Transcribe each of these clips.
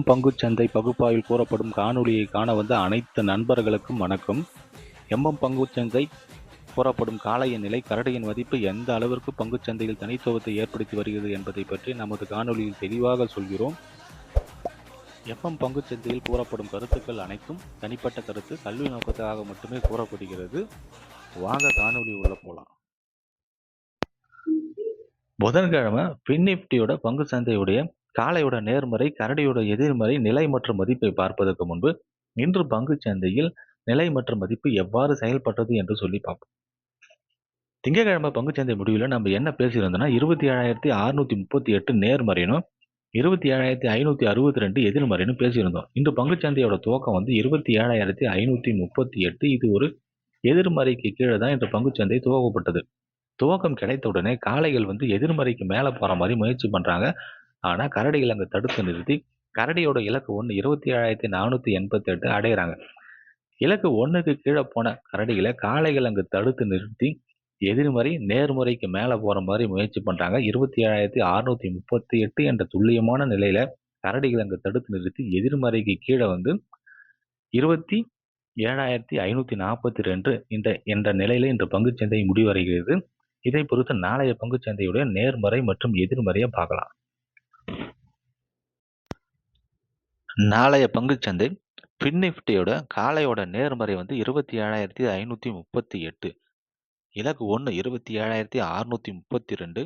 பங்குச்சந்தை பகுப்பாய்வில் கூறப்படும் காணொளியை காண வந்த அனைத்து நண்பர்களுக்கும் வணக்கம். பங்குச்சந்தை கூறப்படும் காளைய நிலை கரடியின் மதிப்பு எந்த அளவிற்கு பங்குச்சந்தையில் தனித்துவத்தை ஏற்படுத்தி வருகிறது என்பதை பற்றி நமது காணொளியில் தெளிவாக சொல்கிறோம். பங்குச்சந்தையில் கூறப்படும் கருத்துக்கள் அனைத்தும் தனிப்பட்ட கருத்து, கல்வி நோக்கத்துக்காக மட்டுமே கூறப்படுகிறது. வாங்க காணொளி உள்ள போலாம். புதன்கிழமை நிஃப்டியோட பங்கு சந்தையுடைய காளையோட நேர்மறை, கரடியோட எதிர்மறை நிலை மற்றும் மதிப்பை பார்ப்பதற்கு முன்பு இன்று பங்கு சந்தையில் நிலை மற்றும் மதிப்பு எவ்வாறு செயல்பட்டது என்று சொல்லி பார்ப்போம். திங்கட்கிழமை பங்குச்சந்தை முடிவில் நம்ம என்ன பேசியிருந்தோம்னா 27,638 நேர்மறைனும் 27,562 எதிர்மறைன்னு பேசியிருந்தோம். இன்று பங்குச்சந்தையோட துவக்கம் 27,538. இது ஒரு எதிர்மறைக்கு கீழே தான் இன்று பங்குச்சந்தை துவக்கப்பட்டது. துவக்கம் கிடைத்த உடனே காளைகள் எதிர்மறைக்கு மேலே போகிற மாதிரி முயற்சி பண்ணுறாங்க. ஆனால் கரடிகள் அங்கே தடுத்து நிறுத்தி கரடியோட இலக்கு 27,488 அடைகிறாங்க. இலக்கு 1க்கு கீழே போன கரடிகளை காளைகள் அங்கே தடுத்து நிறுத்தி எதிர்மறை நேர்முறைக்கு மேலே போகிற மாதிரி முயற்சி பண்ணுறாங்க. 27,638 என்ற துல்லியமான நிலையில கரடிகள் அங்கே தடுத்து நிறுத்தி எதிர்மறைக்கு கீழே 27,542 என்ற நிலையில இன்று பங்குச்சந்தை முடிவடைகிறது. இதை பொறுத்து நாளைய பங்குச்சந்தையுடைய நேர்மறை மற்றும் எதிர்மறையை பார்க்கலாம். நாளைய பங்குச்சந்தை நிஃப்டியோட காளையோட நேர்மறை 27,538, இலக்கு 1 27,632,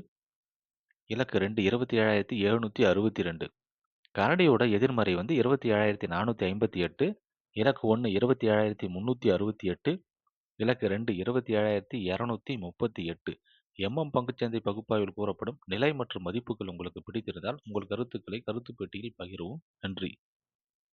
இலக்கு 2 27,762. கரடியோட எதிர்மறை 27,458, இலக்கு 1 27,368, இலக்கு 2 27,238. பங்குச்சந்தை பகுப்பாய்வில் கூறப்படும் நிலை மற்றும் மதிப்புகள் உங்களுக்கு பிடித்திருந்தால் உங்கள் கருத்துக்களை கருத்து பெட்டியில் பகிரவும். நன்றி.